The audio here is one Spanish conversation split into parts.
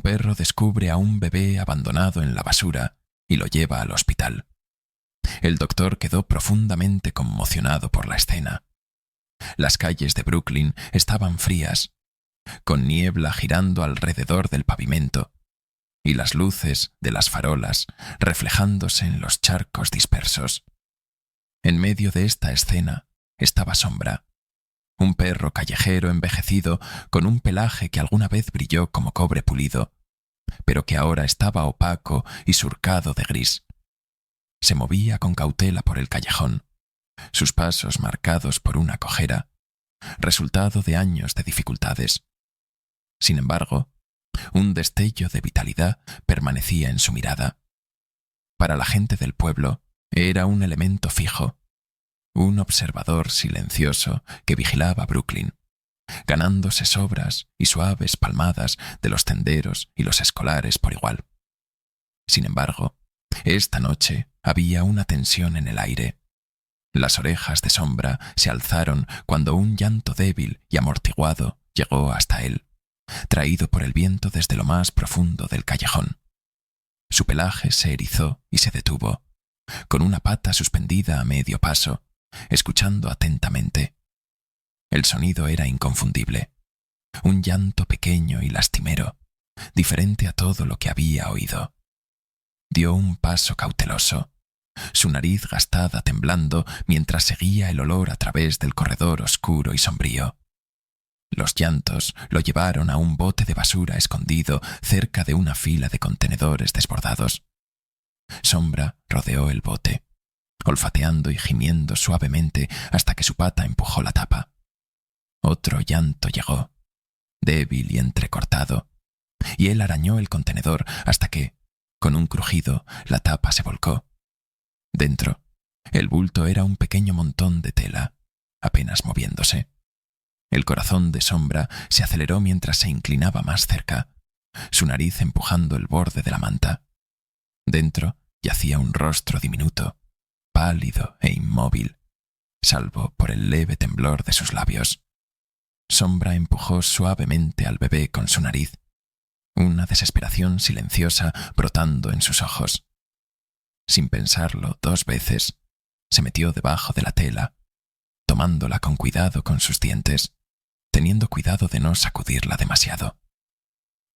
perro descubre a un bebé abandonado en la basura y lo lleva al hospital. El doctor quedó profundamente conmocionado por la escena. Las calles de Brooklyn estaban frías, con niebla girando alrededor del pavimento y las luces de las farolas reflejándose en los charcos dispersos. En medio de esta escena estaba Sombra, un perro callejero envejecido con un pelaje que alguna vez brilló como cobre pulido, pero que ahora estaba opaco y surcado de gris. Se movía con cautela por el callejón, sus pasos marcados por una cojera, resultado de años de dificultades. Sin embargo, un destello de vitalidad permanecía en su mirada. Para la gente del pueblo era un elemento fijo, un observador silencioso que vigilaba Brooklyn, ganándose sobras y suaves palmadas de los tenderos y los escolares por igual. Sin embargo, esta noche había una tensión en el aire. Las orejas de Sombra se alzaron cuando un llanto débil y amortiguado llegó hasta él, traído por el viento desde lo más profundo del callejón. Su pelaje se erizó y se detuvo, con una pata suspendida a medio paso, escuchando atentamente. El sonido era inconfundible, un llanto pequeño y lastimero, diferente a todo lo que había oído. Dio un paso cauteloso, su nariz gastada temblando mientras seguía el olor a través del corredor oscuro y sombrío. Los llantos lo llevaron a un bote de basura escondido cerca de una fila de contenedores desbordados. Sombra rodeó el bote, olfateando y gimiendo suavemente hasta que su pata empujó la tapa. Otro llanto llegó, débil y entrecortado, y él arañó el contenedor hasta que, con un crujido, la tapa se volcó. Dentro, el bulto era un pequeño montón de tela, apenas moviéndose. El corazón de Sombra se aceleró mientras se inclinaba más cerca, su nariz empujando el borde de la manta. Dentro yacía un rostro diminuto, pálido e inmóvil, salvo por el leve temblor de sus labios. Sombra empujó suavemente al bebé con su nariz, una desesperación silenciosa brotando en sus ojos. Sin pensarlo 2 veces, se metió debajo de la tela, tomándola con cuidado con sus dientes, teniendo cuidado de no sacudirla demasiado.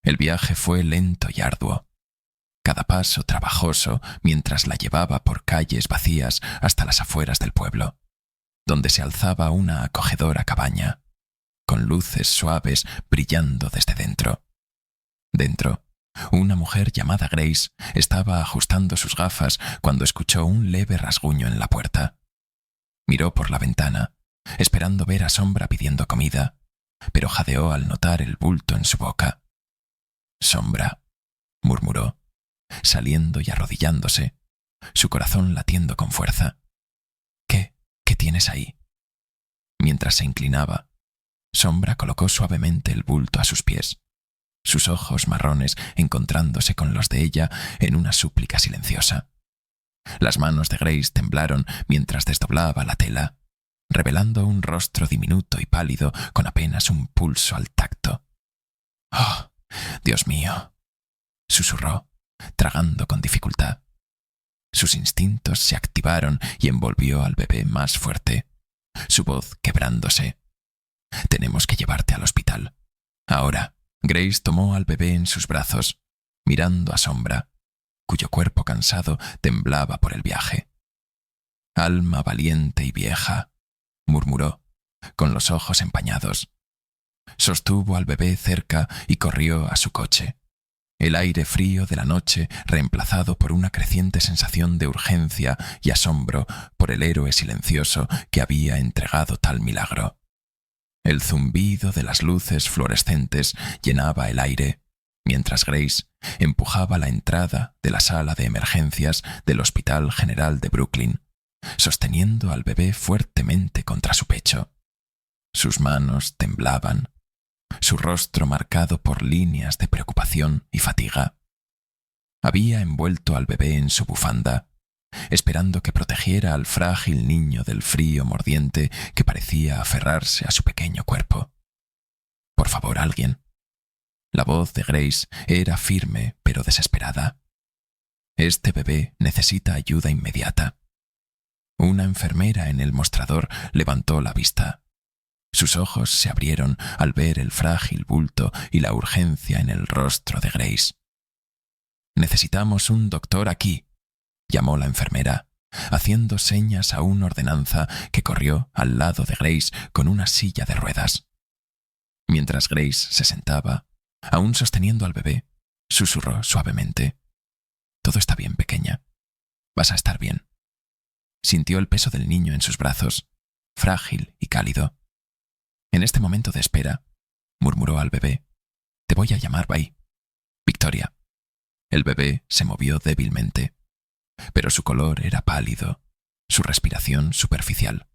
El viaje fue lento y arduo, cada paso trabajoso mientras la llevaba por calles vacías hasta las afueras del pueblo, donde se alzaba una acogedora cabaña, con luces suaves brillando desde dentro. Dentro, una mujer llamada Grace estaba ajustando sus gafas cuando escuchó un leve rasguño en la puerta. Miró por la ventana, esperando ver a Sombra pidiendo comida, pero jadeó al notar el bulto en su boca. «Sombra», murmuró, saliendo y arrodillándose, su corazón latiendo con fuerza. ¿Qué tienes ahí?» Mientras se inclinaba, Sombra colocó suavemente el bulto a sus pies, sus ojos marrones encontrándose con los de ella en una súplica silenciosa. Las manos de Grace temblaron mientras desdoblaba la tela, revelando un rostro diminuto y pálido con apenas un pulso al tacto. «Oh, Dios mío», susurró, tragando con dificultad. Sus instintos se activaron y envolvió al bebé más fuerte, su voz quebrándose. «Tenemos que llevarte al hospital. Ahora». Grace tomó al bebé en sus brazos, mirando a Sombra, cuyo cuerpo cansado temblaba por el viaje. «Alma valiente y vieja», murmuró, con los ojos empañados. Sostuvo al bebé cerca y corrió a su coche, el aire frío de la noche reemplazado por una creciente sensación de urgencia y asombro por el héroe silencioso que había entregado tal milagro. El zumbido de las luces fluorescentes llenaba el aire, mientras Grace empujaba la entrada de la sala de emergencias del Hospital General de Brooklyn, sosteniendo al bebé fuertemente contra su pecho. Sus manos temblaban, su rostro marcado por líneas de preocupación y fatiga. Había envuelto al bebé en su bufanda, esperando que protegiera al frágil niño del frío mordiente que parecía aferrarse a su pequeño cuerpo. «Por favor, alguien». La voz de Grace era firme pero desesperada. Este bebé necesita ayuda inmediata. Una enfermera en el mostrador levantó la vista. Sus ojos se abrieron al ver el frágil bulto y la urgencia en el rostro de Grace. «Necesitamos un doctor aquí», llamó la enfermera, haciendo señas a un ordenanza que corrió al lado de Grace con una silla de ruedas. Mientras Grace se sentaba, aún sosteniendo al bebé, susurró suavemente: «Todo está bien, pequeña. Vas a estar bien». Sintió el peso del niño en sus brazos, frágil y cálido. «En este momento de espera», murmuró al bebé, «te voy a llamar Bai. Victoria». El bebé se movió débilmente, pero su color era pálido, su respiración superficial.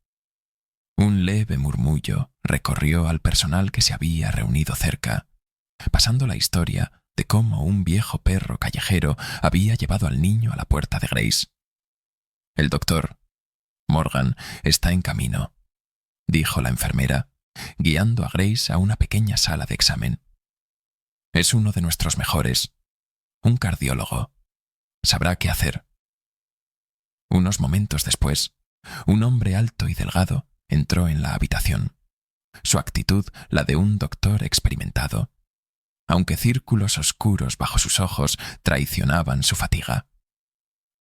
Un leve murmullo recorrió al personal que se había reunido cerca, pasando la historia de cómo un viejo perro callejero había llevado al niño a la puerta de Grace. «El doctor Morgan está en camino», dijo la enfermera, guiando a Grace a una pequeña sala de examen. «Es uno de nuestros mejores, un cardiólogo. Sabrá qué hacer». Unos momentos después, un hombre alto y delgado entró en la habitación. Su actitud la de un doctor experimentado, aunque círculos oscuros bajo sus ojos traicionaban su fatiga.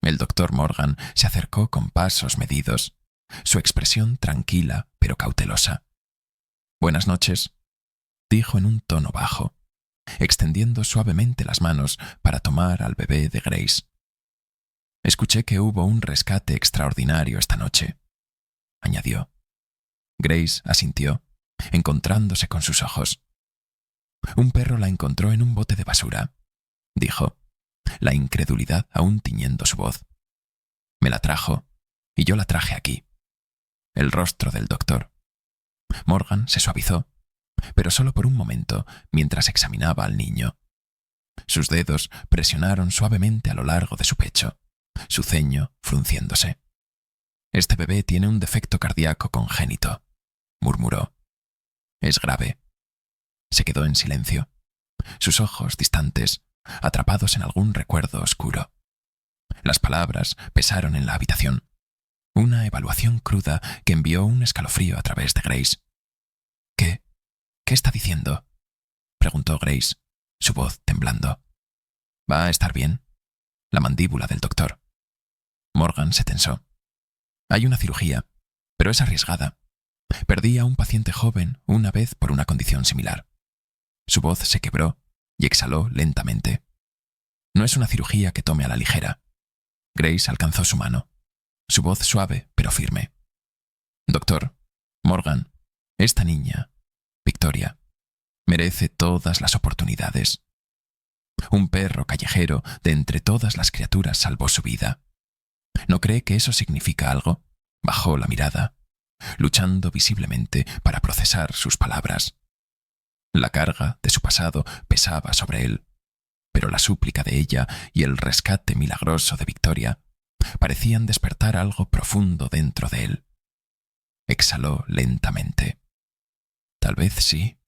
El doctor Morgan se acercó con pasos medidos, su expresión tranquila pero cautelosa. «Buenas noches», dijo en un tono bajo, extendiendo suavemente las manos para tomar al bebé de Grace. «Escuché que hubo un rescate extraordinario esta noche», añadió. Grace asintió, encontrándose con sus ojos. «Un perro la encontró en un bote de basura», dijo, la incredulidad aún tiñendo su voz. «Me la trajo, y yo la traje aquí». El rostro del doctor Morgan se suavizó, pero solo por un momento mientras examinaba al niño. Sus dedos presionaron suavemente a lo largo de su pecho, su ceño frunciéndose. «Este bebé tiene un defecto cardíaco congénito», murmuró. «Es grave». Se quedó en silencio, sus ojos distantes, atrapados en algún recuerdo oscuro. Las palabras pesaron en la habitación, una evaluación cruda que envió un escalofrío a través de Grace. ¿Qué está diciendo?», preguntó Grace, su voz temblando. «Va a estar bien». La mandíbula del doctor Morgan se tensó. «Hay una cirugía, pero es arriesgada. Perdí a un paciente joven una vez por una condición similar». Su voz se quebró y exhaló lentamente. «No es una cirugía que tome a la ligera». Grace alcanzó su mano, su voz suave pero firme. «Doctor Morgan, esta niña, Victoria, merece todas las oportunidades. Un perro callejero de entre todas las criaturas salvó su vida. ¿No cree que eso significa algo?». Bajó la mirada, luchando visiblemente para procesar sus palabras. La carga de su pasado pesaba sobre él, pero la súplica de ella y el rescate milagroso de Victoria parecían despertar algo profundo dentro de él. Exhaló lentamente. «Tal vez sí»,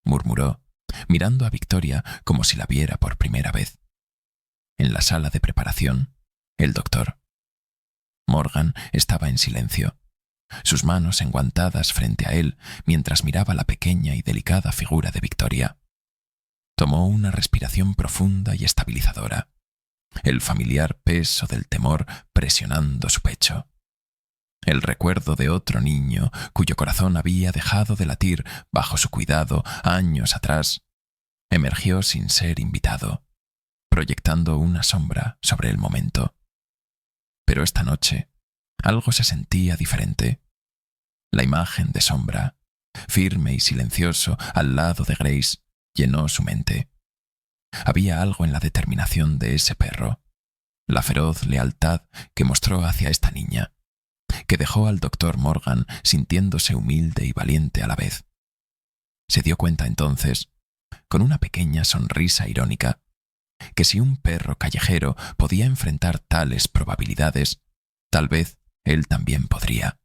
murmuró, mirando a Victoria como si la viera por primera vez. En la sala de preparación, el doctor Morgan estaba en silencio, sus manos enguantadas frente a él mientras miraba la pequeña y delicada figura de Victoria. Tomó una respiración profunda y estabilizadora, el familiar peso del temor presionando su pecho. El recuerdo de otro niño cuyo corazón había dejado de latir bajo su cuidado años atrás emergió sin ser invitado, proyectando una sombra sobre el momento. Pero esta noche algo se sentía diferente. La imagen de sombra, firme y silencioso al lado de Grace, llenó su mente. Había algo en la determinación de ese perro, la feroz lealtad que mostró hacia esta niña, que dejó al doctor Morgan sintiéndose humilde y valiente a la vez. Se dio cuenta entonces, con una pequeña sonrisa irónica, que si un perro callejero podía enfrentar tales probabilidades, tal vez él también podría.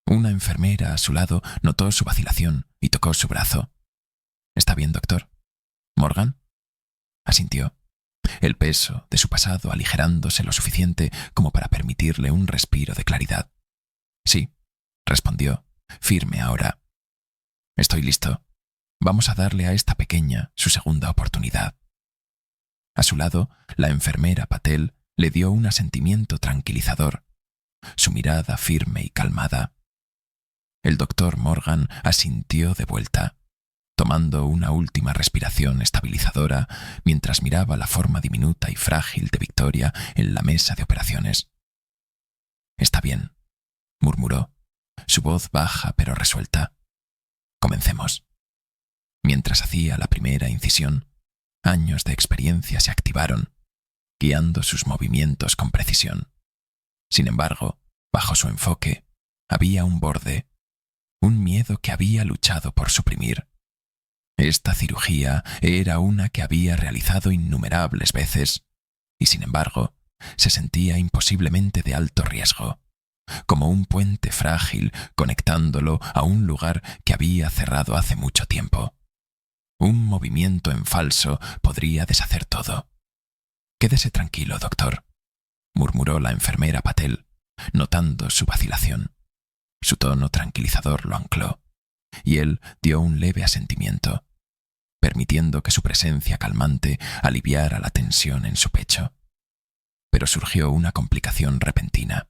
Una enfermera a su lado notó su vacilación y tocó su brazo. «¿Está bien, doctor?». ¿Morgan? Asintió, el peso de su pasado aligerándose lo suficiente como para permitirle un respiro de claridad. Sí, respondió, firme ahora. Estoy listo. Vamos a darle a esta pequeña su segunda oportunidad. A su lado, la enfermera Patel le dio un asentimiento tranquilizador, su mirada firme y calmada. El doctor Morgan asintió de vuelta, tomando una última respiración estabilizadora mientras miraba la forma diminuta y frágil de Victoria en la mesa de operaciones. «Está bien», murmuró, su voz baja pero resuelta. «Comencemos». Mientras hacía la primera incisión, años de experiencia se activaron, guiando sus movimientos con precisión. Sin embargo, bajo su enfoque, había un borde, un miedo que había luchado por suprimir. Esta cirugía era una que había realizado innumerables veces, y sin embargo, se sentía imposiblemente de alto riesgo, como un puente frágil conectándolo a un lugar que había cerrado hace mucho tiempo. Un movimiento en falso podría deshacer todo. «Quédese tranquilo, doctor», murmuró la enfermera Patel, notando su vacilación. Su tono tranquilizador lo ancló, y él dio un leve asentimiento, permitiendo que su presencia calmante aliviara la tensión en su pecho. Pero surgió una complicación repentina.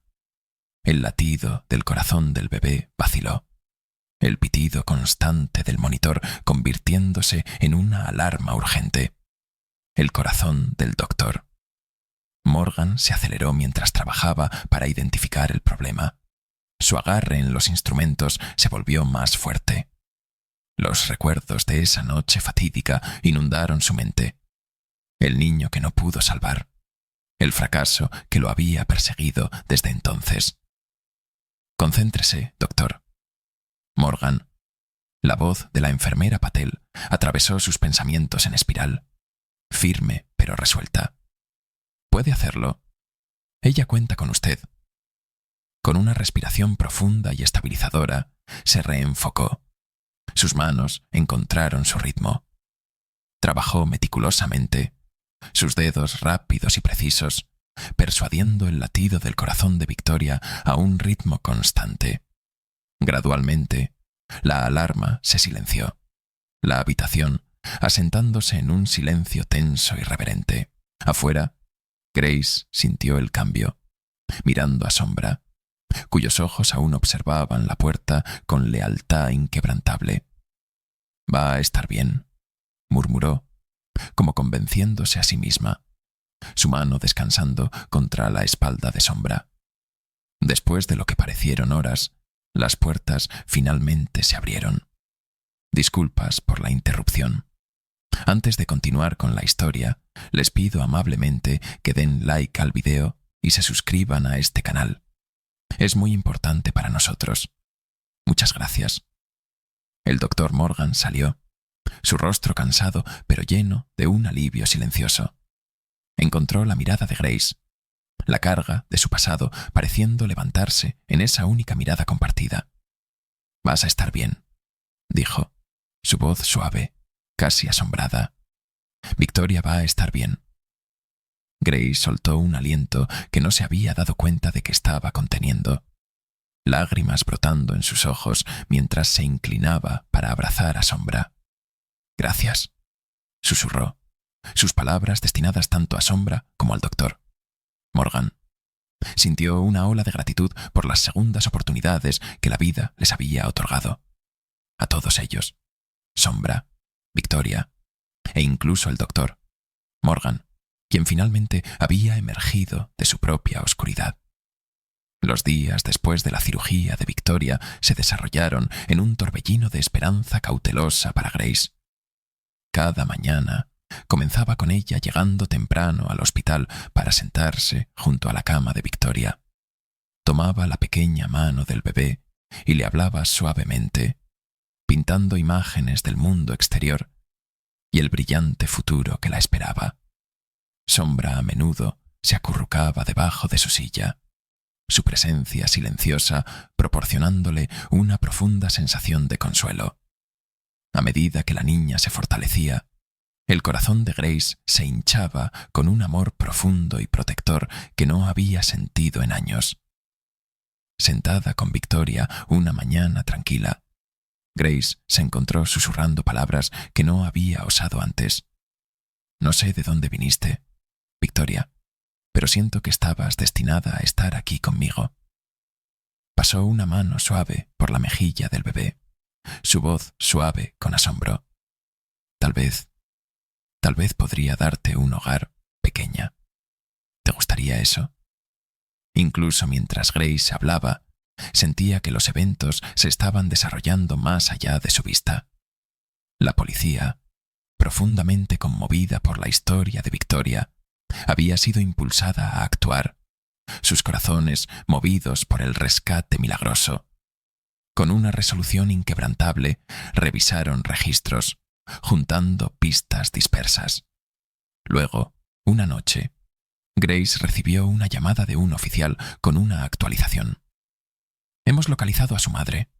El latido del corazón del bebé vaciló, el pitido constante del monitor convirtiéndose en una alarma urgente. El corazón del doctor. Morgan se aceleró mientras trabajaba para identificar el problema. Su agarre en los instrumentos se volvió más fuerte. Los recuerdos de esa noche fatídica inundaron su mente. El niño que no pudo salvar. El fracaso que lo había perseguido desde entonces. «Concéntrese, doctor». Morgan. La voz de la enfermera Patel atravesó sus pensamientos en espiral, firme pero resuelta. «Puede hacerlo. Ella cuenta con usted». Con una respiración profunda y estabilizadora, se reenfocó. Sus manos encontraron su ritmo. Trabajó meticulosamente, sus dedos rápidos y precisos, persuadiendo el latido del corazón de Victoria a un ritmo constante. Gradualmente, la alarma se silenció. La habitación, asentándose en un silencio tenso y reverente. Afuera, Grace sintió el cambio, mirando a Sombra, cuyos ojos aún observaban la puerta con lealtad inquebrantable. «Va a estar bien», murmuró, como convenciéndose a sí misma, su mano descansando contra la espalda de Sombra. Después de lo que parecieron horas, las puertas finalmente se abrieron. «Disculpas por la interrupción. Antes de continuar con la historia, les pido amablemente que den like al video y se suscriban a este canal. Es muy importante para nosotros. Muchas gracias». El doctor Morgan salió, su rostro cansado pero lleno de un alivio silencioso. Encontró la mirada de Grace, la carga de su pasado pareciendo levantarse en esa única mirada compartida. «Vas a estar bien», dijo, su voz suave, casi asombrada. «Victoria va a estar bien». Grace soltó un aliento que no se había dado cuenta de que estaba conteniendo, lágrimas brotando en sus ojos mientras se inclinaba para abrazar a Sombra. «Gracias», susurró, sus palabras destinadas tanto a Sombra como al doctor. Morgan sintió una ola de gratitud por las segundas oportunidades que la vida les había otorgado. A todos ellos, Sombra, Victoria e incluso el doctor. Morgan, quien finalmente había emergido de su propia oscuridad. Los días después de la cirugía de Victoria se desarrollaron en un torbellino de esperanza cautelosa para Grace. Cada mañana comenzaba con ella llegando temprano al hospital para sentarse junto a la cama de Victoria. Tomaba la pequeña mano del bebé y le hablaba suavemente, pintando imágenes del mundo exterior y el brillante futuro que la esperaba. Sombra a menudo se acurrucaba debajo de su silla, su presencia silenciosa proporcionándole una profunda sensación de consuelo. A medida que la niña se fortalecía, El corazón de Grace se hinchaba con un amor profundo y protector que no había sentido en años. Sentada con Victoria una mañana tranquila, Grace se encontró susurrando palabras que no había osado antes. «No sé de dónde viniste, Victoria, pero siento que estabas destinada a estar aquí conmigo». Pasó una mano suave por la mejilla del bebé, su voz suave con asombro. Tal vez podría darte un hogar, pequeña. ¿Te gustaría eso? Incluso mientras Grace hablaba, sentía que los eventos se estaban desarrollando más allá de su vista. La policía, profundamente conmovida por la historia de Victoria, había sido impulsada a actuar, sus corazones movidos por el rescate milagroso. Con una resolución inquebrantable, revisaron registros, juntando pistas dispersas. Luego, una noche, Grace recibió una llamada de un oficial con una actualización. «Hemos localizado a su madre»,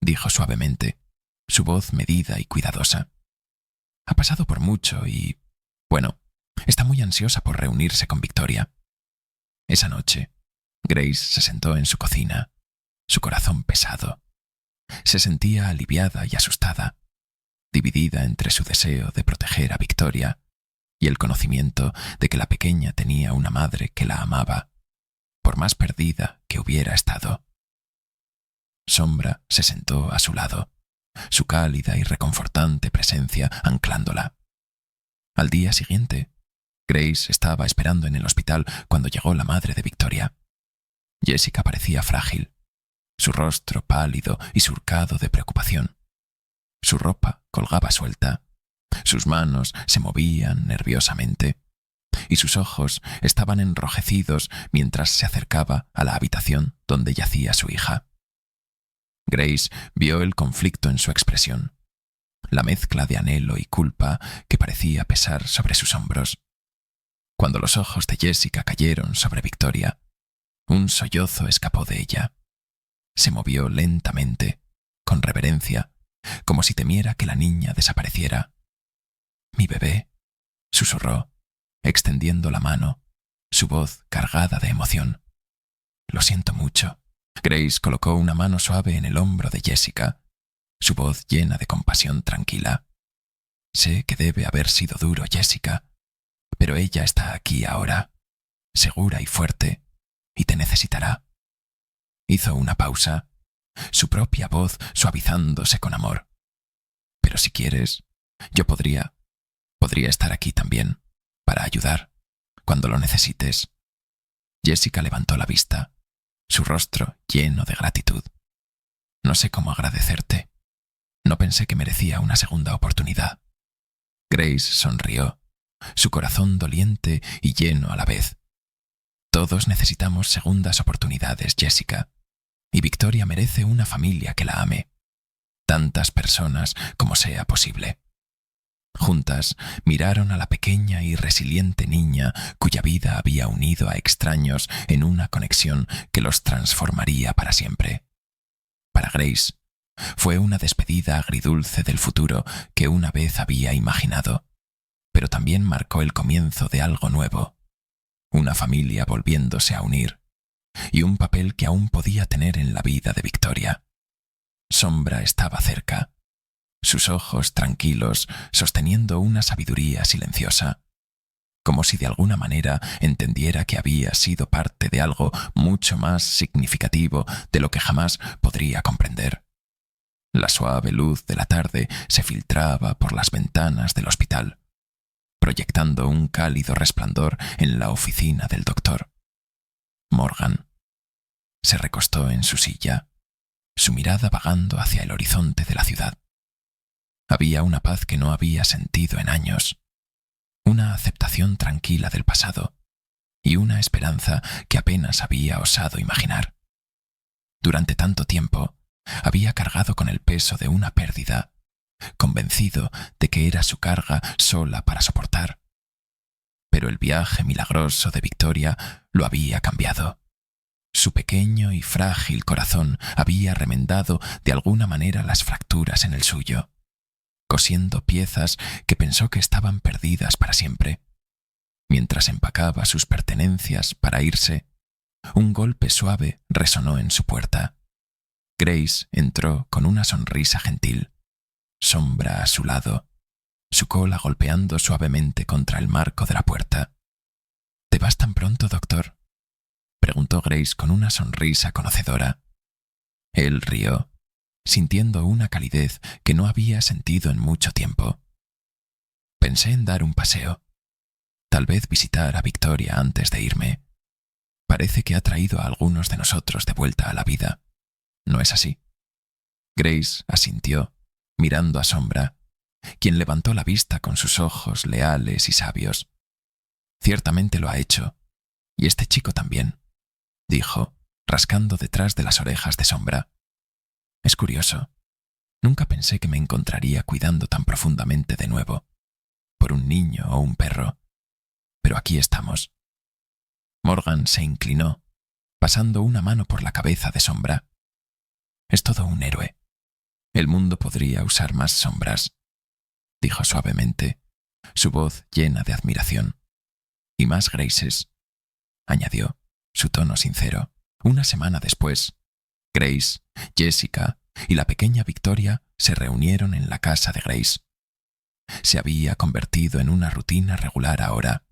dijo suavemente, su voz medida y cuidadosa. «Ha pasado por mucho y, bueno, está muy ansiosa por reunirse con Victoria». Esa noche, Grace se sentó en su cocina, su corazón pesado. Se sentía aliviada y asustada, dividida entre su deseo de proteger a Victoria y el conocimiento de que la pequeña tenía una madre que la amaba, por más perdida que hubiera estado. Sombra se sentó a su lado, su cálida y reconfortante presencia anclándola. Al día siguiente, Grace estaba esperando en el hospital cuando llegó la madre de Victoria. Jessica parecía frágil, su rostro pálido y surcado de preocupación. Su ropa colgaba suelta, sus manos se movían nerviosamente y sus ojos estaban enrojecidos mientras se acercaba a la habitación donde yacía su hija. Grace vio el conflicto en su expresión, la mezcla de anhelo y culpa que parecía pesar sobre sus hombros. Cuando los ojos de Jessica cayeron sobre Victoria, un sollozo escapó de ella. Se movió lentamente, con reverencia, como si temiera que la niña desapareciera. «Mi bebé», susurró, extendiendo la mano, su voz cargada de emoción. «Lo siento mucho». Grace colocó una mano suave en el hombro de Jessica, su voz llena de compasión tranquila. «Sé que debe haber sido duro, Jessica, pero ella está aquí ahora, segura y fuerte, y te necesitará». Hizo una pausa, su propia voz suavizándose con amor. «Pero si quieres, yo podría estar aquí también, para ayudar, cuando lo necesites». Jessica levantó la vista, su rostro lleno de gratitud. «No sé cómo agradecerte. No pensé que merecía una segunda oportunidad». Grace sonrió, su corazón doliente y lleno a la vez. «Todos necesitamos segundas oportunidades, Jessica, y Victoria merece una familia que la ame. Tantas personas como sea posible». Juntas miraron a la pequeña y resiliente niña cuya vida había unido a extraños en una conexión que los transformaría para siempre. Para Grace, fue una despedida agridulce del futuro que una vez había imaginado, pero también marcó el comienzo de algo nuevo, una familia volviéndose a unir, y un papel que aún podía tener en la vida de Victoria. Sombra estaba cerca, sus ojos tranquilos sosteniendo una sabiduría silenciosa, como si de alguna manera entendiera que había sido parte de algo mucho más significativo de lo que jamás podría comprender. La suave luz de la tarde se filtraba por las ventanas del hospital, proyectando un cálido resplandor en la oficina del doctor. Morgan se recostó en su silla, su mirada vagando hacia el horizonte de la ciudad. Había una paz que no había sentido en años, una aceptación tranquila del pasado y una esperanza que apenas había osado imaginar. Durante tanto tiempo, había cargado con el peso de una pérdida, convencido de que era su carga sola para soportar. Pero el viaje milagroso de Victoria lo había cambiado. Su pequeño y frágil corazón había remendado de alguna manera las fracturas en el suyo. cosiendo piezas que pensó que estaban perdidas para siempre. Mientras empacaba sus pertenencias para irse, un golpe suave resonó en su puerta. Grace entró con una sonrisa gentil, Sombra a su lado, su cola golpeando suavemente contra el marco de la puerta. —¿Te vas tan pronto, doctor? —preguntó Grace con una sonrisa conocedora. Él rió, sintiendo una calidez que no había sentido en mucho tiempo. Pensé en dar un paseo. Tal vez visitar a Victoria antes de irme. Parece que ha traído a algunos de nosotros de vuelta a la vida. ¿No es así? Grace asintió, mirando a Sombra, quien levantó la vista con sus ojos leales y sabios. Ciertamente lo ha hecho, y este chico también, dijo, rascando detrás de las orejas de Sombra. Es curioso. Nunca pensé que me encontraría cuidando tan profundamente de nuevo, por un niño o un perro. Pero aquí estamos. Morgan se inclinó, pasando una mano por la cabeza de Sombra. Es todo un héroe. El mundo podría usar más sombras, dijo suavemente, su voz llena de admiración. Y más Graces, añadió, su tono sincero. Una semana después, Grace, Jessica y la pequeña Victoria se reunieron en la casa de Grace. Se había convertido en una rutina regular ahora.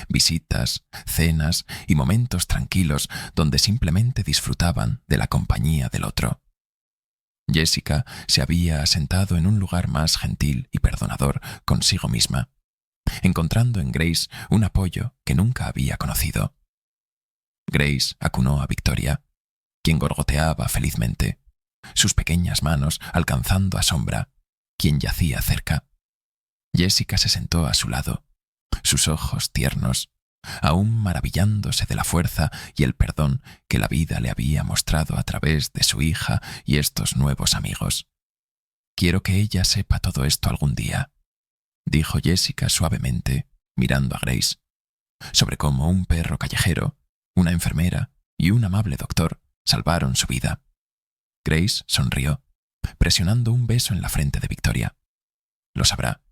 Visitas, cenas y momentos tranquilos donde simplemente disfrutaban de la compañía del otro. Jessica se había asentado en un lugar más gentil y perdonador consigo misma, encontrando en Grace un apoyo que nunca había conocido. Grace acunó a Victoria, quien gorgoteaba felizmente, sus pequeñas manos alcanzando a Sombra, quien yacía cerca. Jessica se sentó a su lado, sus ojos tiernos, aún maravillándose de la fuerza y el perdón que la vida le había mostrado a través de su hija y estos nuevos amigos. Quiero que ella sepa todo esto algún día, dijo Jessica suavemente, mirando a Grace, sobre cómo un perro callejero, una enfermera y un amable doctor salvaron su vida. Grace sonrió, presionando un beso en la frente de Victoria. Lo sabrá,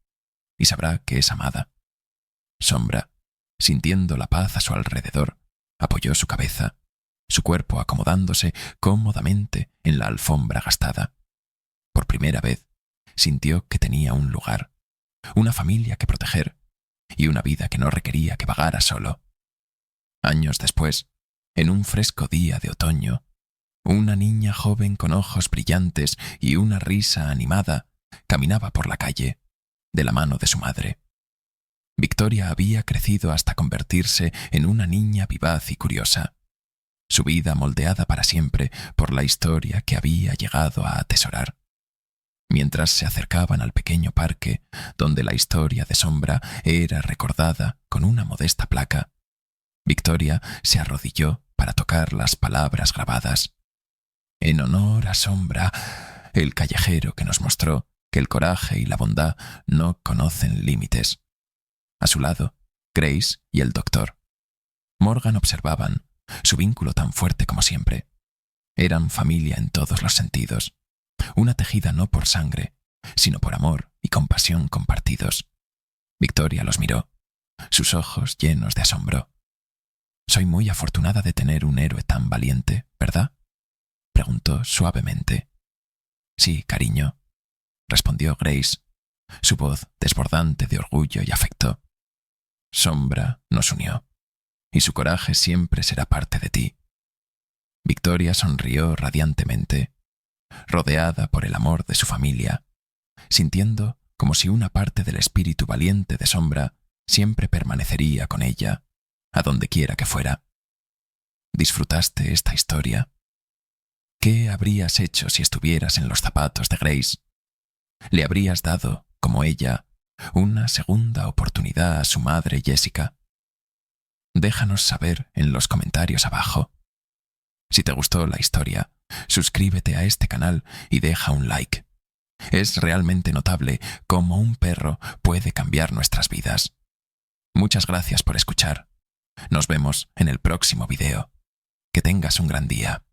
y sabrá que es amada. Sombra, sintiendo la paz a su alrededor, apoyó su cabeza, su cuerpo acomodándose cómodamente en la alfombra gastada. Por primera vez, sintió que tenía un lugar, una familia que proteger y una vida que no requería que vagara solo. Años después, en un fresco día de otoño, una niña joven con ojos brillantes y una risa animada caminaba por la calle, de la mano de su madre. Victoria había crecido hasta convertirse en una niña vivaz y curiosa, su vida moldeada para siempre por la historia que había llegado a atesorar. Mientras se acercaban al pequeño parque, donde la historia de Sombra era recordada con una modesta placa, Victoria se arrodilló para tocar las palabras grabadas. En honor a Sombra, el callejero que nos mostró que el coraje y la bondad no conocen límites. A su lado, Grace y el doctor. Morgan observaban, su vínculo tan fuerte como siempre. Eran familia en todos los sentidos, una tejida no por sangre, sino por amor y compasión compartidos. Victoria los miró, sus ojos llenos de asombro. «Soy muy afortunada de tener un héroe tan valiente, ¿verdad?», preguntó suavemente. «Sí, cariño», respondió Grace, su voz desbordante de orgullo y afecto. «Sombra nos unió, y su coraje siempre será parte de ti». Victoria sonrió radiantemente, rodeada por el amor de su familia, sintiendo como si una parte del espíritu valiente de Sombra siempre permanecería con ella, a donde quiera que fuera. ¿Disfrutaste esta historia? ¿Qué habrías hecho si estuvieras en los zapatos de Grace? ¿Le habrías dado, como ella, una segunda oportunidad a su madre Jessica? Déjanos saber en los comentarios abajo. Si te gustó la historia, suscríbete a este canal y deja un like. Es realmente notable cómo un perro puede cambiar nuestras vidas. Muchas gracias por escuchar. Nos vemos en el próximo video. Que tengas un gran día.